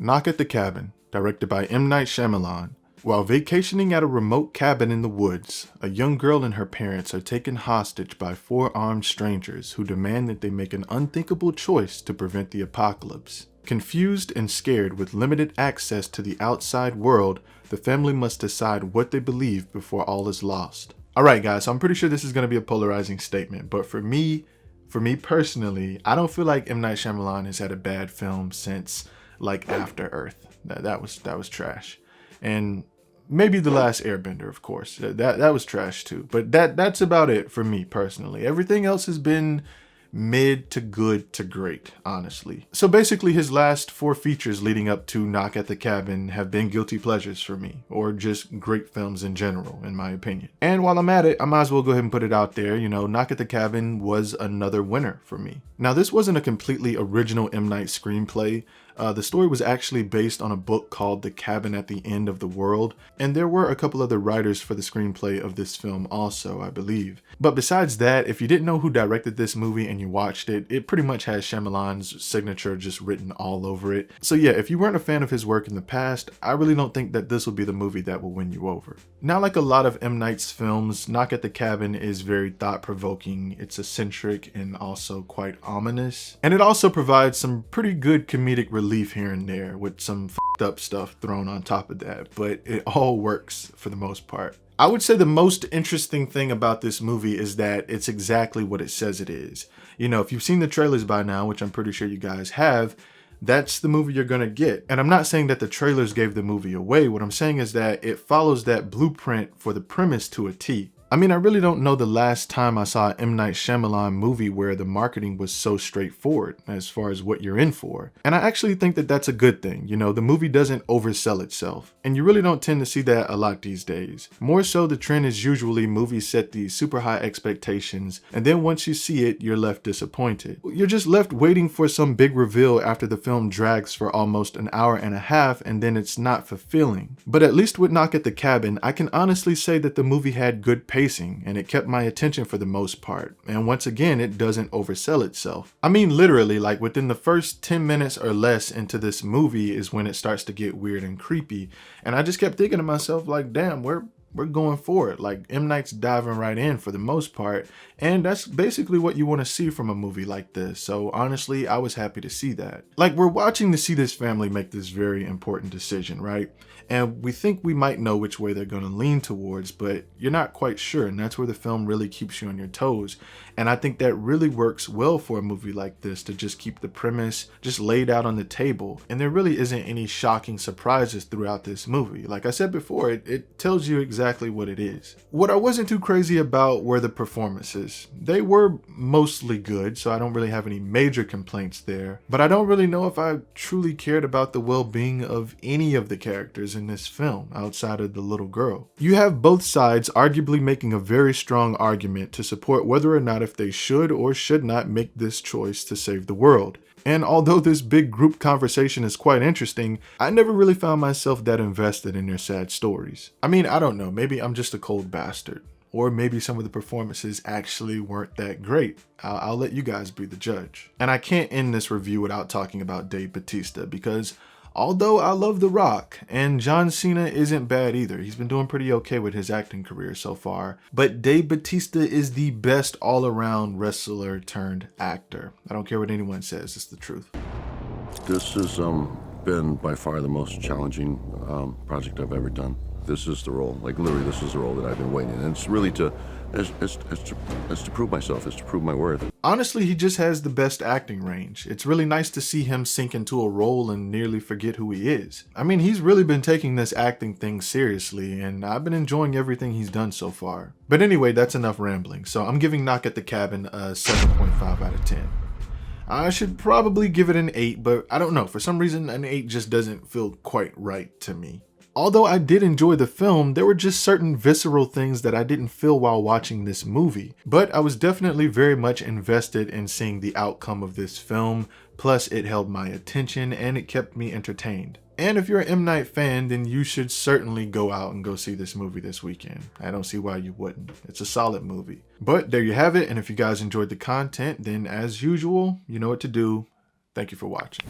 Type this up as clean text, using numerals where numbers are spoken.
Knock at the Cabin, directed by M. Night Shyamalan. While vacationing at a remote cabin in the woods, a young girl and her parents are taken hostage by 4 armed strangers who demand that they make an unthinkable choice to prevent the apocalypse. Confused and scared with limited access to the outside world, the family must decide what they believe before all is lost. Alright guys, so I'm pretty sure this is going to be a polarizing statement, but for me personally, I don't feel like M. Night Shyamalan has had a bad film since like After Earth. That was trash. And maybe The Last Airbender, of course. That was trash too. But that's about it for me personally. Everything else has been mid to good to great, honestly. So basically his last 4 features leading up to Knock at the Cabin have been guilty pleasures for me, or just great films in general, in my opinion. And while I'm at it, I might as well go ahead and put it out there, Knock at the Cabin was another winner for me. Now this wasn't a completely original M. Night screenplay. The story was actually based on a book called The Cabin at the End of the World, and there were a couple other writers for the screenplay of this film also, I believe. But besides that, if you didn't know who directed this movie and you watched it, it pretty much has Shyamalan's signature just written all over it. So yeah, if you weren't a fan of his work in the past, I really don't think that this will be the movie that will win you over. Now, like a lot of M. Night's films, Knock at the Cabin is very thought-provoking, it's eccentric and also quite ominous. And it also provides some pretty good comedic relief here and there with some f***ed up stuff thrown on top of that, but it all works for the most part. I would say the most interesting thing about this movie is that it's exactly what it says it is. If you've seen the trailers by now, which I'm pretty sure you guys have, that's the movie you're gonna get. And I'm not saying that the trailers gave the movie away. What I'm saying is that it follows that blueprint for the premise to a T. I mean, I really don't know the last time I saw an M. Night Shyamalan movie where the marketing was so straightforward as far as what you're in for. And I actually think that that's a good thing. The movie doesn't oversell itself. And you really don't tend to see that a lot these days. More so, the trend is usually movies set these super high expectations, and then once you see it, you're left disappointed. You're just left waiting for some big reveal after the film drags for almost an hour and a half, and then it's not fulfilling. But at least with Knock at the Cabin, I can honestly say that the movie had good pacing, and it kept my attention for the most part. And once again, it doesn't oversell itself. I mean, literally, like within the first 10 minutes or less into this movie is when it starts to get weird and creepy. And I just kept thinking to myself, like, damn, we're going for it. Like, M. Night's diving right in for the most part. And that's basically what you want to see from a movie like this. So honestly, I was happy to see that. Like, we're watching to see this family make this very important decision, right? And we think we might know which way they're going to lean towards, but you're not quite sure. And that's where the film really keeps you on your toes. And I think that really works well for a movie like this, to just keep the premise just laid out on the table. And there really isn't any shocking surprises throughout this movie. Like I said before, it tells you exactly what it is. What I wasn't too crazy about were the performances. They were mostly good, so I don't really have any major complaints there. But I don't really know if I truly cared about the well-being of any of the characters in this film outside of the little girl. You have both sides arguably making a very strong argument to support whether or not if they should or should not make this choice to save the world. And although this big group conversation is quite interesting, I never really found myself that invested in their sad stories. I mean, I don't know, maybe I'm just a cold bastard. Or maybe some of the performances actually weren't that great. I'll let you guys be the judge. And I can't end this review without talking about Dave Bautista, because although I love The Rock, and John Cena isn't bad either, he's been doing pretty okay with his acting career so far, but Dave Bautista is the best all-around wrestler turned actor. I don't care what anyone says, it's the truth. This has been by far the most challenging project I've ever done. This is the role, like literally this is the role that I've been waiting, and it's really it's to prove myself, it's to prove my worth. Honestly, he just has the best acting range. It's really nice to see him sink into a role and nearly forget who he is. I mean, he's really been taking this acting thing seriously, and I've been enjoying everything he's done so far. But anyway, that's enough rambling. So I'm giving Knock at the Cabin a 7.5 out of 10. I should probably give it an 8, but I don't know. For some reason, an 8 just doesn't feel quite right to me. Although I did enjoy the film, there were just certain visceral things that I didn't feel while watching this movie. But I was definitely very much invested in seeing the outcome of this film, plus it held my attention and it kept me entertained. And if you're an M. Night fan, then you should certainly go out and go see this movie this weekend. I don't see why you wouldn't. It's a solid movie. But there you have it, and if you guys enjoyed the content, then as usual, you know what to do. Thank you for watching.